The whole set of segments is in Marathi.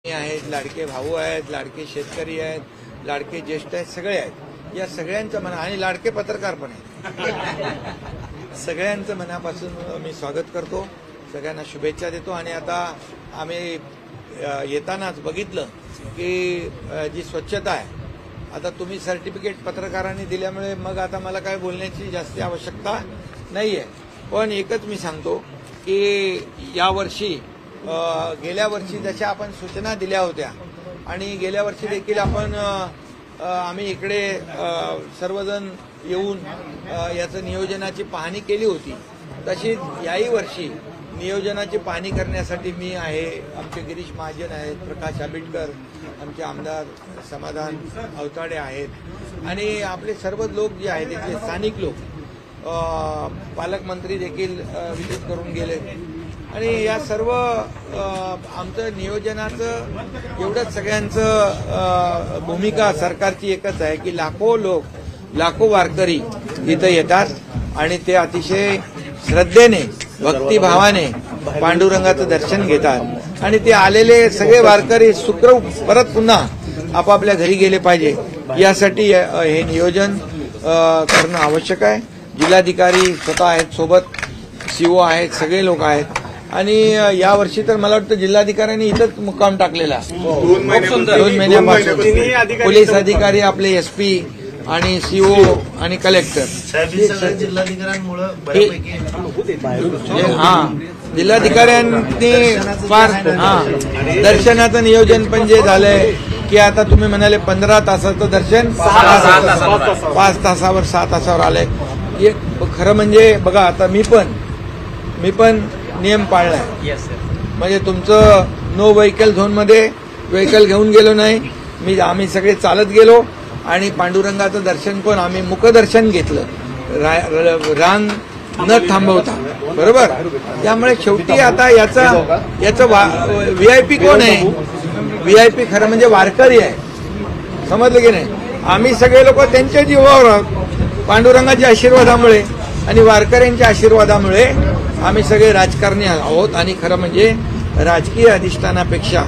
आहेत, लाडके भाऊ आहेत, लाडके शेतकरी आहेत, लाडके ज्येष्ठ आहेत, सगळे आहेत. या सगळ्यांचं मना आणि लाडके पत्रकार पण आहेत. सगळ्यांचं मनापासून मी स्वागत करतो, सगळ्यांना शुभेच्छा देतो. आणि आता आम्ही येतानाच बघितलं की जी स्वच्छता आहे, आता तुम्ही सर्टिफिकेट पत्रकारांनी दिल्यामुळे मग आता मला काय बोलण्याची जास्त आवश्यकता नाहीये. पण एकच मी सांगतो की यावर्षी गेल्या वर्षी जशा आपण सूचना दिल्या होत्या आणि गेल्या वर्षी देखील आम्ही इकडे सर्वजण येऊन याचं नियोजनाची पाहणी केली होती, तशीच याही वर्षी नियोजनाची पाहणी करण्यासाठी मी आहे, आमचे गिरीश महाजन आहेत, प्रकाश आंबेडकर, आमचे आमदार समाधान अवताडे आहेत आणि आपले सर्व लोक जे आहेत इथले स्थानिक लोक, पालकमंत्री देखील विजिट करून गेले. आणि या सर्व आमचं नियोजनाचं एवढंच सगळ्यांचं भूमिका सरकारची एकच आहे की लाखो वारकरी इथं येतात आणि ते अतिशय श्रद्धेने, भक्तिभावाने पांडुरंगाचं दर्शन घेतात आणि ते आलेले सगळे वारकरी सुखरूप परत पुन्हा आपापल्या घरी गेले पाहिजे, यासाठी हे नियोजन करणं आवश्यक आहे. जिल्हाधिकारी स्वतः आहेत, सोबत सीओ आहेत, सगळे लोक आहेत. आणि यावर्षी तर मला वाटतं जिल्हाधिकाऱ्यांनी इथंच मुक्काम टाकलेला 2 महिन्यापासून. पोलीस अधिकारी, आपले एसपी आणि सीओ आणि कलेक्टर, जिल्हाधिकाऱ्यांनी फार दर्शनाचं नियोजन पण जे झालंय की आता तुम्ही म्हणाले 15 तासाचं दर्शन 5 तासावर 6 तासावर आलंय. खरं म्हणजे बघा, आता मी पण नियम पाळलाय. म्हणजे तुमचं नो व्हेकल झोनमध्ये व्हेकल घेऊन गेलो नाही, आम्ही सगळे चालत गेलो आणि पांडुरंगाचं दर्शन पण आम्ही मुखदर्शन घेतलं, रांग न थांबवता, बरोबर. त्यामुळे शेवटी आता याचं व्हीआयपी कोण आहे? व्हीआयपी खरं म्हणजे वारकरी आहे, समजलं की नाही. आम्ही सगळे लोक त्यांच्या जीवावर आहोत, पांडुरंगाच्या आशीर्वादामुळे आणि वारकऱ्यांच्या आशीर्वादामुळे आम्ही सगळे राजकारणी आहोत. आणि खरं म्हणजे राजकीय अधिष्ठानापेक्षा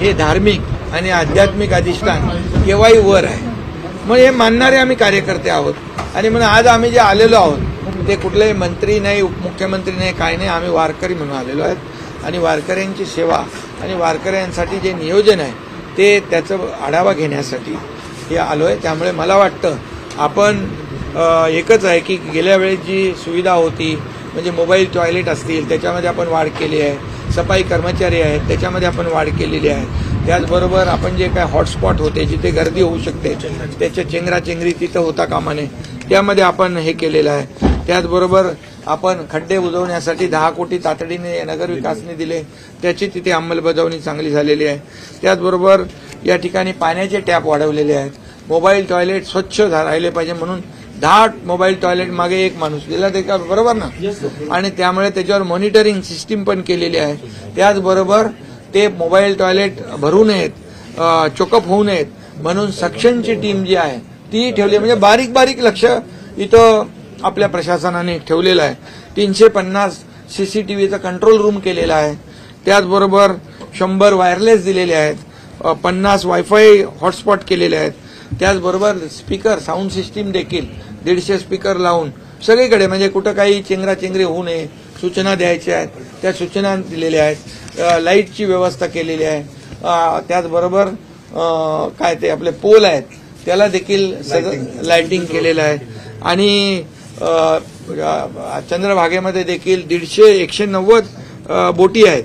हे धार्मिक आणि आध्यात्मिक अधिष्ठान केव्हाही वर आहे. मग हे मानणारे आम्ही कार्यकर्ते आहोत. आणि म्हणून आज आम्ही जे आलेलो आहोत ते कुठलेही मंत्री नाही, उपमुख्यमंत्री नाही, काय नाही, आम्ही वारकरी म्हणून आलेलो आहेत. आणि वारकऱ्यांची सेवा आणि वारकऱ्यांसाठी जे नियोजन आहे ते त्याचं आढावा घेण्यासाठी हे आलोय. त्यामुळे मला वाटतं आपण एकच आहे की गेल्या वेळेस जी सुविधा होती, म्हणजे मोबाईल टॉयलेट असतील त्याच्यामध्ये आपण वाढ केली आहे, सफाई कर्मचारी आहेत त्याच्यामध्ये आपण वाढ केलेली आहे. त्याचबरोबर आपण जे काय हॉटस्पॉट होते, जिथे गर्दी होऊ शकते, त्याच्या चेंगराचेंगरी तिथं होता कामा नये, त्यामध्ये आपण हे केलेलं आहे. त्याचबरोबर आपण खड्डे बुजवण्यासाठी 10 कोटी तातडीने नगरविकासने दिले, त्याची तिथे अंमलबजावणी चांगली झालेली आहे. त्याचबरोबर या ठिकाणी पाण्याचे टॅप वाढवलेले आहेत. मोबाईल टॉयलेट स्वच्छ राहिले पाहिजे म्हणून 10 मोबाईल टॉयलेट मागे 1 माणूस दिला, ते का बरोबर ना. आणि त्यामुळे त्याच्यावर मॉनिटरिंग सिस्टीम पण केलेली आहे. त्याचबरोबर ते मोबाईल टॉयलेट भरू नयेत, चोकअप होऊ नयेत म्हणून सक्शनची टीम जी आहे ती ठेवली. म्हणजे बारीक बारीक लक्ष इथं आपल्या प्रशासनाने ठेवलेलं आहे. 350 CCTVचं कंट्रोल रूम केलेला आहे. त्याचबरोबर 100 वायरलेस दिलेले आहेत, 50 वायफाय हॉटस्पॉट केलेले आहेत. त्याचबरोबर स्पीकर, साऊंड सिस्टीम देखील 150 स्पीकर लावून सगळीकडे, म्हणजे कुठं काही चेंगराचेंगरी होऊ नये, सूचना द्यायच्या आहेत त्या सूचना दिलेल्या आहेत. लाईटची व्यवस्था केलेली आहे. त्याचबरोबर काय ते आपले पोल आहेत त्याला देखील लाइटिंग केलेलं आहे. आणि चंद्रभागेमध्ये देखील 190 बोटी आहेत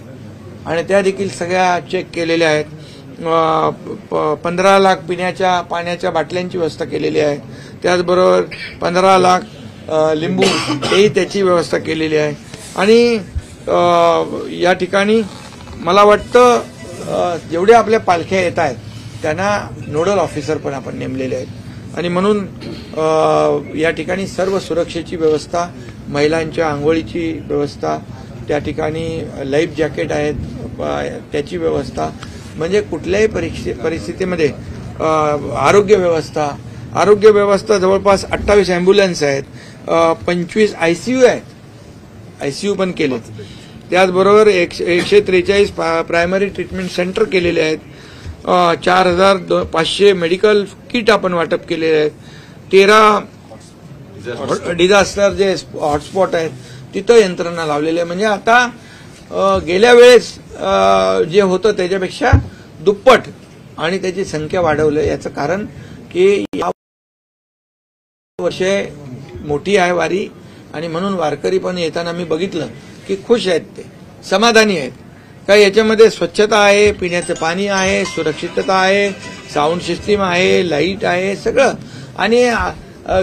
आणि त्या देखील सगळ्या चेक केलेल्या आहेत. 15 लाख पिण्याच्या पाण्याच्या बाटल्यांची व्यवस्था केलेली आहे. त्याचबरोबर 15 लाख लिंबू हेही त्याची व्यवस्था केलेली आहे. आणि या ठिकाणी मला वाटतं जेवढे आपल्या पालख्या येत आहेत त्यांना नोडल ऑफिसर पण आपण नेमलेले आहेत. आणि म्हणून या ठिकाणी सर्व सुरक्षेची व्यवस्था, महिलांच्या आंघोळीची व्यवस्था, त्या ठिकाणी लाईफ जॅकेट आहेत त्याची व्यवस्था, म्हणजे कुठल्याही परिस्थितीमध्ये आरोग्य व्यवस्था जवळपास 28 अँब्युलन्स आहेत, 25 ICU आहेत, ICU पण केलेत. त्याचबरोबर 143 प्रायमरी ट्रीटमेंट सेंटर केलेले आहेत. 4,500 मेडिकल किट आपण वाटप केलेले आहेत. 13 डिझास्टर जे हॉटस्पॉट आहेत तिथं यंत्रणा लावलेली आहे. म्हणजे आता गेल्या वेळेस जे होतं त्याच्यापेक्षा दुप्पट आणि त्याची संख्या वाढवली. याचं कारण की या वर्षे मोठी आहे वारी आणि म्हणून वारकरी पण येताना मी बघितलं की खुश आहेत, ते समाधानी आहेत. काय याच्यामध्ये स्वच्छता आहे, पिण्याचं पाणी आहे, सुरक्षितता आहे, साऊंड सिस्टीम आहे, लाईट आहे, सगळं. आणि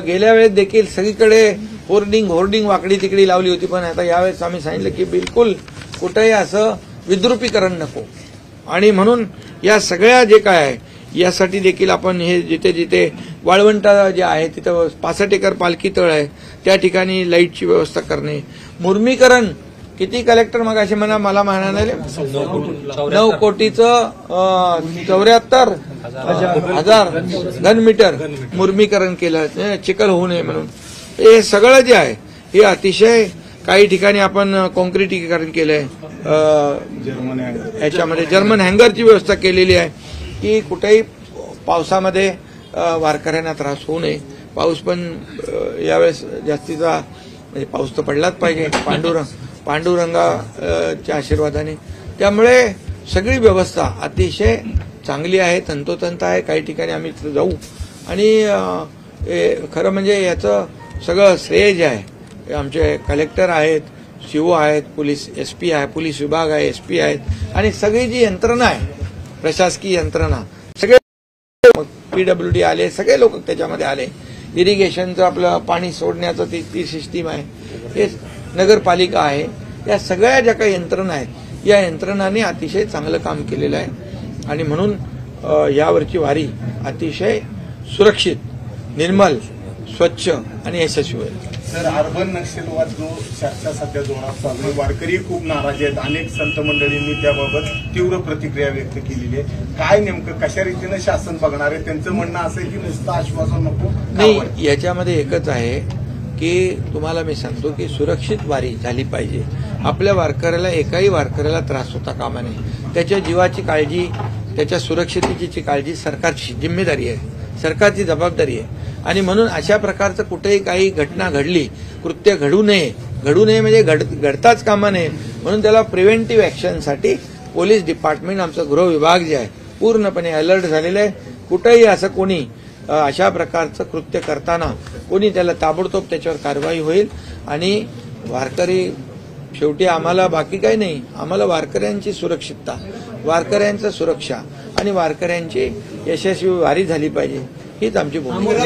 गेल्या वेळेस देखील सगळीकडे होर्डिंग वाकडी तिकडी लावली होती, पण आता यावेळेस आम्ही सांगितलं की बिलकुल कुठेही असं विद्रुपीकरण नको. आणि म्हणून या सगळ्या जे काय आहे यासाठी देखील आपण हे जिथे जिथे वाळवंट जे आहे तिथं 65 एकर पालखी तळ आहे त्या ठिकाणी लाईटची व्यवस्था करणे. मुर्मीकरण किती कलेक्टर मग असे मला म्हणाले 9 कोटीचं 74,000 घनमीटर मुर्मीकरण केलं चिखल होऊ नये म्हणून. हे सगळं जे आहे हे अतिशय काही ठिकाणी आपण कॉन्क्रिटीकरण केलंय. याच्यामध्ये जर्मन हँगरची व्यवस्था केलेली आहे की कुठेही पावसामध्ये वारकऱ्यांना त्रास होऊ नये. पाऊस पण यावेळेस जास्तीचा म्हणजे पाऊस तर पडलाच पाहिजे पांडुरंगाच्या आशीर्वादाने. त्यामुळे सगळी व्यवस्था अतिशय चांगली आहे, तंतोतंत आहे. काही ठिकाणी आम्ही जाऊ आणि खरं म्हणजे याचं सगळं श्रेय जे आहे आमचे कलेक्टर आहेत, सीओ आहेत, पोलीस एसपी आहे, पोलीस विभाग आहे, एसपी आहेत आणि सगळी जी यंत्रणा आहे प्रशासकीय यंत्रणा सगळे पीडब्ल्यूडी आले, सगळे लोक त्याच्यामध्ये आले. इरिगेशनचं आपलं पाणी सोडण्याचं ती सिस्टीम आहे, हे नगरपालिका आहे. या सगळ्या ज्या काही यंत्रणा आहेत या यंत्रणांनी अतिशय चांगलं काम केलेलं आहे आणि म्हणून यावरची वारी अतिशय सुरक्षित, निर्मल, स्वच्छ आणि यशस्वी होईल. सर, अर्बन नक्षलवाद जो चर्चा सध्या जोरात चालू आहे, वारकरी खूप नाराज आहेत. अनेक संत मंडळींनी त्याबाबत तीव्र प्रतिक्रिया व्यक्त केलेली आहे. काय नेमकं कशा रीतीनं शासन बघणार आहे? त्यांचं म्हणणं असं आहे की नुसतं आश्वासन नको. नाही, याच्यामध्ये एकच आहे की तुम्हाला मी सांगतो की सुरक्षित वारी झाली पाहिजे. आपल्या वारकऱ्याला एकाही वारकऱ्याला त्रास होता कामा नये. त्याच्या जीवाची काळजी, त्याच्या सुरक्षिततेची काळजी सरकारची जिम्मेदारी आहे, सरकारची जबाबदारी आहे. आणि म्हणून अशा प्रकारचं कुठेही काही घटना घडली, कृत्य घडू नये म्हणजे घडताच कामा नये म्हणून त्याला प्रिव्हेंटिव्ह ऍक्शनसाठी पोलीस डिपार्टमेंट, आमचं गृह विभाग जे आहे पूर्णपणे अलर्ट झालेलं आहे. कुठेही असं कोणी अशा प्रकारचं कृत्य करताना कोणी त्याला ताबडतोब त्याच्यावर कारवाई होईल. आणि वारकरी शेवटी आम्हाला बाकी काही नाही, आम्हाला वारकऱ्यांची सुरक्षितता, वारकऱ्यांचं सुरक्षा आणि वारकऱ्यांची यशस्वी वारी झाली पाहिजे हीच आमची भूमिका.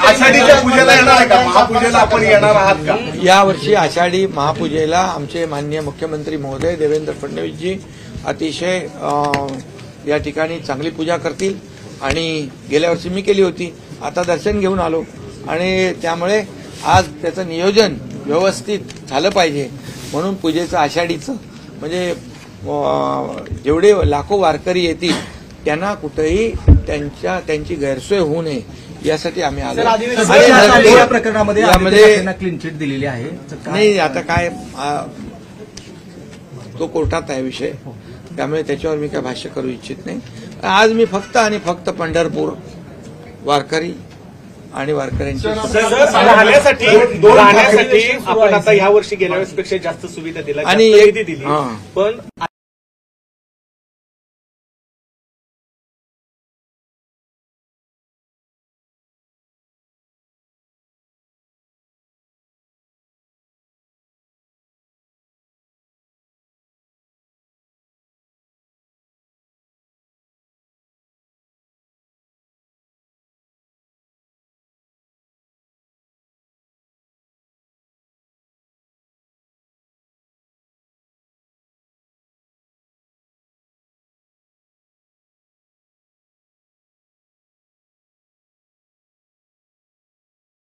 आषाढीच्या पूजेला येणार आहे का? महापूजेला आपण येणार आहात का? यावर्षी आषाढी महापूजेला आमचे माननीय मुख्यमंत्री महोदय देवेंद्र फडणवीसजी अतिशय या ठिकाणी चांगली पूजा करतील. आणि गेल्या वर्षी मी केली होती, आता दर्शन घेऊन आलो आणि त्यामुळे आज त्याचं नियोजन व्यवस्थित झालं पाहिजे म्हणून पूजेचं आषाढीचं म्हणजे जेवढे लाखो वारकरी येतील त्यांना कुठेही त्यांची गैरसोय होऊ नये यासाठी आम्ही आलो. या प्रकरणामध्ये क्लीन चिट दिलेली आहे. नाही, आता काय तो कोर्टात आहे विषय, त्यामुळे त्याच्यावर मी काय भाष्य करू इच्छित नाही. आज मी फक्त आणि फक्त पंढरपूर, वारकरी आणि वारकऱ्यांची राहण्यासाठी आपण आता ह्या वर्षी गेल्या वेळेसपेक्षा जास्त सुविधा दिल्या आणि दिली, पण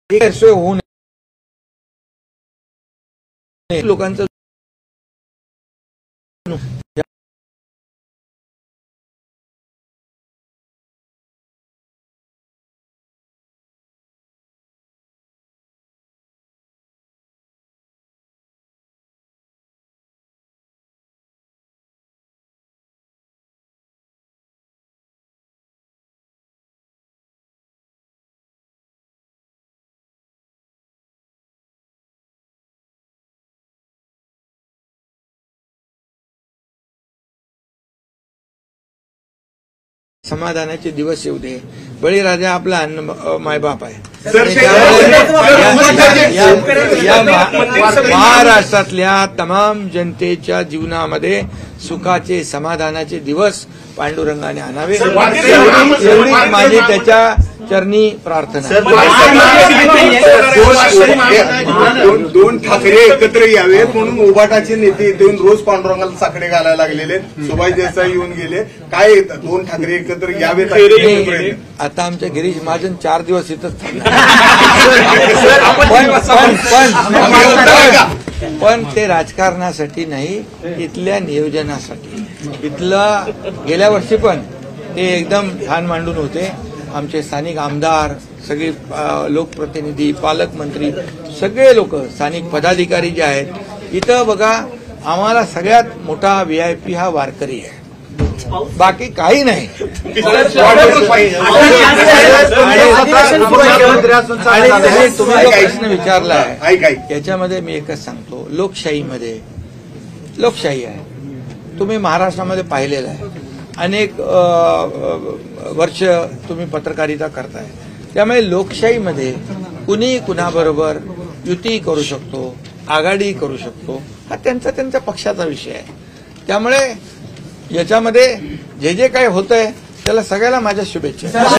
गैरसोय होऊ नये लोकांचं समाधानाचे दिवस येऊ दे. बळीराजा आपला अन्न मायबाप आहे. सर, या महाराष्ट्रातल्या तमाम जनतेच्या जीवनामध्ये सुखाचे समाधानाचे दिवस पांडुरंगाने आणावे एवढी माझी त्याच्या चरणी प्रार्थना आहे. दोन ठाकरे एकत्र यावेत म्हणून उभाटाचे नेते येऊन रोज पांडुरंगाला साकडे घालायला लागलेले. सुभाष देसाई येऊन गेले. काय दोन ठाकरे एकत्र यावेत? आता आमच्या गिरीश महाजन 4 दिवस इथंच पण ते राजकारणासाठी नाही, इथल्या नियोजनासाठी. इथलं गेल्या वर्षी पण ते एकदम छान मांडून होते. आमचे स्थानिक आमदार, सगळे लोकप्रतिनिधी, पालकमंत्री, सगळे लोक, स्थानिक पदाधिकारी जे आहेत. इथं बघा, आम्हाला सगळ्यात मोठा VIP हा वारकरी आहे, बाकी काही नाही. आणि तुम्ही जो प्रश्न विचारला आहे याच्यामध्ये मी एकच सांगतो, लोकशाही आहे. तुम्ही महाराष्ट्रामध्ये पाहिलेलं आहे, अनेक वर्ष तुम्ही पत्रकारिता करताय. त्यामुळे लोकशाहीमध्ये कुणी कुणाबरोबर युती करू शकतो, आघाडी करू शकतो, हा त्यांचा पक्षाचा विषय आहे. त्यामुळे याच्यामध्ये जे काही होतंय त्याला सगळ्याला माझ्या शुभेच्छा.